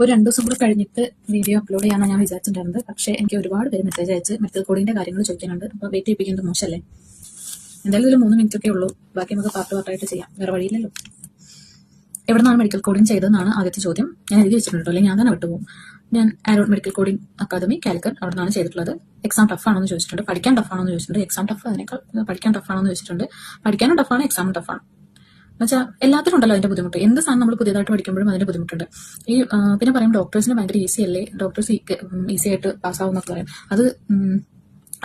ഒരു 2 ദിവസം കൂടെ കഴിഞ്ഞിട്ട് വീഡിയോ അപ്ലോഡ് ചെയ്യാനാണ് ഞാൻ വിചാരിച്ചിട്ടുണ്ടായിരുന്നത്. പക്ഷേ എനിക്ക് ഒരുപാട് പേര് മെസ്സേജ് അയച്ച് മെഡിക്കൽ കോഡിന്റെ കാര്യങ്ങൾ ചോദിക്കുന്നുണ്ട്. അപ്പോൾ വെയിറ്റ് ചെയ്യിപ്പിക്കുന്നത് മോശമല്ലേ? എന്തായാലും ഇതിൽ 3 മിനിറ്റ് ഒക്കെ ഉള്ളൂ. ബാക്കി നമുക്ക് പാർട്ടായിട്ട് ചെയ്യാം. വേറെ വഴിയില്ലല്ലോ. എവിടെ നിന്നാണ് മെഡിക്കൽ കോഡിങ് ചെയ്തതെന്നാണ് ആദ്യത്തെ ചോദ്യം. ഞാൻ എഴുതി വെച്ചിട്ടുണ്ടോ, അല്ലെങ്കിൽ ഞാൻ തന്നെ വിട്ടുപോകും. ഞാൻ ആരോഡ് മെഡിക്കൽ കോഡിംഗ് അക്കാദമി കാലിക്കറ്റ് അവിടെ നിന്നാണ് ചെയ്തിട്ടുള്ളത്. എക്സാം ടഫ് ആണോ എന്ന് ചോദിച്ചിട്ടുണ്ട്. പഠിക്കാൻ ടഫ് ആണോ എന്ന് ചോദിച്ചിട്ടുണ്ട്. എക്സാം ടഫ് അതിനേക്കാൾ പഠിക്കാൻ ടഫ് ആണോ എന്ന് ചോദിച്ചിട്ടുണ്ട്. പഠിക്കാനും ടഫാണ്, എക്സാമും ടഫാണ്. എന്നുവെച്ചാൽ എല്ലാത്തിനും ഉണ്ടല്ലോ അതിന്റെ ബുദ്ധിമുട്ട്. എന്ത് സാധനം നമ്മൾ പുതിയതായിട്ട് പഠിക്കുമ്പോഴും അതിന്റെ ബുദ്ധിമുട്ടുണ്ട്. ഈ പിന്നെ പറയും ഡോക്ടേഴ്സിന് ഭയങ്കര ഈസി അല്ലേ, ഡോക്ടേഴ്സ് ഈസി ആയിട്ട് പാസ്സാവും എന്നൊക്കെ പറയും. അത്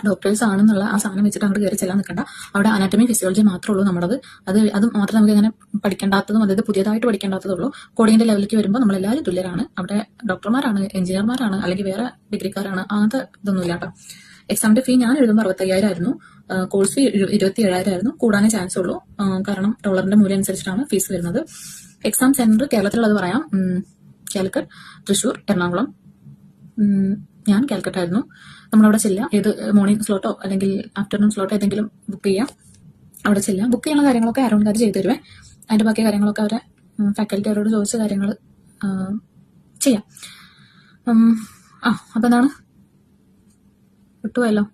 ഡോക്ടേഴ്സ് ആണെന്നുള്ള ആ സാധനം വെച്ചിട്ട് അങ്ങോട്ട് കയറി ചെല്ലാൻ നിൽക്കണ്ട. അവിടെ അനാറ്റമി ഫിസിയോളജി മാത്രമേ ഉള്ളൂ നമ്മളത്. അത് മാത്രമേ നമുക്ക് അങ്ങനെ പഠിക്കേണ്ടാത്തതും അതായത് പുതിയതായിട്ട് പഠിക്കേണ്ടാത്തതുള്ളൂ. കോഡിങ്ങിന്റെ ലെവലിലേക്ക് വരുമ്പോൾ നമ്മളെല്ലാവരും തുല്യരാണ്. അവിടെ ഡോക്ടർമാരാണ്, എഞ്ചിനീയർമാരാണ്, അല്ലെങ്കിൽ വേറെ ഡിഗ്രിക്കാരാണ്, അങ്ങനത്തെ ഇതൊന്നുമില്ല കേട്ടോ. എക്സാമിന്റെ ഫീ ഞാൻ എഴുതുമ്പോൾ 65,000 ആയിരുന്നു. കോഴ്സ് ഫീ 27,000 ആയിരുന്നു. കൂടാനേ ചാൻസ് ഉള്ളൂ. കാരണം ഡോളറിന്റെ മൂല്യം അനുസരിച്ചിട്ടാണ് ഫീസ് വരുന്നത്. എക്സാം സെന്റർ കേരളത്തിലുള്ളത് പറയാം. കാലിക്കറ്റ്, തൃശ്ശൂർ, എറണാകുളം. ഞാൻ കാലിക്കറ്റ് ആയിരുന്നു. നമ്മളവിടെ ചെല്ലാം. ഏത് മോർണിംഗ് സ്ലോട്ടോ അല്ലെങ്കിൽ ആഫ്റ്റർനൂൺ സ്ലോട്ടോ ഏതെങ്കിലും ബുക്ക് ചെയ്യാം. അവിടെ ചെല്ലാം. ബുക്ക് ചെയ്യുന്ന കാര്യങ്ങളൊക്കെ ആരോൺകാർ ചെയ്തു തരുവേ. അതിന്റെ ബാക്കി കാര്യങ്ങളൊക്കെ അവരെ ഫാക്കൽറ്റി അവരോട് ചോദിച്ച കാര്യങ്ങൾ ചെയ്യാം. അപ്പൊ എന്താണ് വിട്ടുപോയല്ലോ.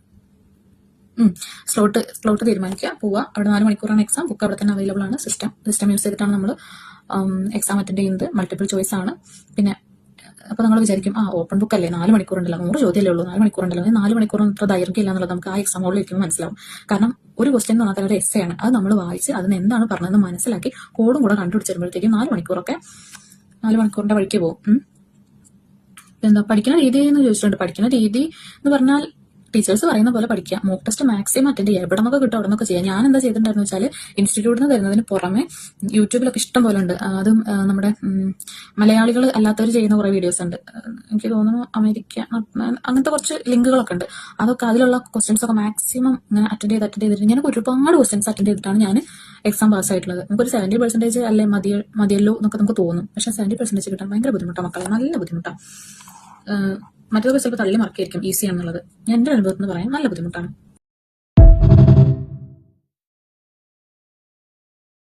സ്ലോട്ട് തീരുമാനിക്കുക, പോവുക. അവിടെ 4 മണിക്കൂറാണ് എക്സാം. ബുക്ക് അവിടെ തന്നെ അവൈലബിൾ ആണ്. സിസ്റ്റം യൂസ് ചെയ്തിട്ടാണ് നമ്മൾ എക്സാം അറ്റൻഡ് ചെയ്യുന്നത്. മൾട്ടിപ്പിൾ ചോയ്സ് ആണ്. പിന്നെ അപ്പൊ നമ്മൾ വിചാരിക്കും ഓപ്പൺ ബുക്ക് അല്ലേ, 4 മണിക്കൂറുണ്ടല്ലോ, 100 ചോദ്യമല്ലേ ഉള്ളൂ, 4 മണിക്കൂറുണ്ടല്ലോ. 4 മണിക്കൂർ അത്ര ദൈർഘ്യം ഇല്ല എന്നുള്ളത് നമുക്ക് ആ എക്സാം ഹോളിൽ ഇരിക്കുമ്പോൾ മനസ്സിലാവും. കാരണം ഒരു ക്വസ്റ്റ്യൻ എന്ന് പറഞ്ഞാൽ ഒരു എസ്സേ ആണ്. അത് നമ്മൾ വായിച്ച് അതിന് എന്താണ് പറഞ്ഞതെന്ന് മനസ്സിലാക്കി കോഡും കൂടെ കണ്ടുപിടിച്ച് വരുമ്പോഴത്തേക്കും 4 മണിക്കൂറിന്റെ വഴിക്ക് പോകും. എന്താ പഠിക്കുന്ന രീതി എന്ന് ചോദിച്ചിട്ടുണ്ട്. പഠിക്കുന്ന രീതി എന്ന് പറഞ്ഞാൽ ടീച്ചേഴ്സ് പറയുന്ന പോലെ പഠിക്കുക. മോക്ക് ടെസ്റ്റ് മാക്സിമം അറ്റൻഡ് ചെയ്യുക. എവിടെ നിന്നൊക്കെ കിട്ടും അവിടെ നിന്നൊക്കെ ചെയ്യാം. ഞാൻ എന്താ ചെയ്തിട്ടുണ്ടായിരുന്നു വെച്ചാൽ ഇൻസ്റ്റിറ്റ്യൂട്ടിൽ നിന്ന് തരുന്നതിന് പുറമെ യൂട്യൂബിലൊക്കെ ഇഷ്ടം പോലെ ഉണ്ട്. അതും നമ്മുടെ മലയാളികൾ അല്ലാത്തവർ ചെയ്യുന്ന കുറെ വീഡിയോസ് ഉണ്ട്. എനിക്ക് തോന്നുന്നു അമേരിക്ക അങ്ങനത്തെ കുറച്ച് ലിങ്കുകളൊക്കെ ഉണ്ട്. അതൊക്കെ അതിലുള്ള ക്വസ്റ്റ്യൻസ് ഒക്കെ മാക്സിമം ഇങ്ങനെ അറ്റൻഡ് ചെയ്തിട്ട് ഞാൻ ഒരുപാട് ക്വസ്റ്റ്യൻസ് അറ്റൻഡ് ചെയ്തിട്ടാണ് ഞാൻ എക്സാം പാസ് ആയിട്ടുള്ളത്. നമുക്കൊരു 70% അല്ലെ മതിയല്ലോ എന്നൊക്കെ നമുക്ക് തോന്നും. പക്ഷെ 70% കിട്ടാൻ ഭയങ്കര ബുദ്ധിമുട്ടാണ് മക്കളെ, നല്ല ബുദ്ധിമുട്ടാണ്. മറ്റൊക്കെ ചിലപ്പോൾ തള്ളി മറക്കായിരിക്കും ഈസി ആണെന്നുള്ളത്. എന്റെ അനുഭവത്തിൽ നിന്ന് പറയാൻ നല്ല ബുദ്ധിമുട്ടാണ്.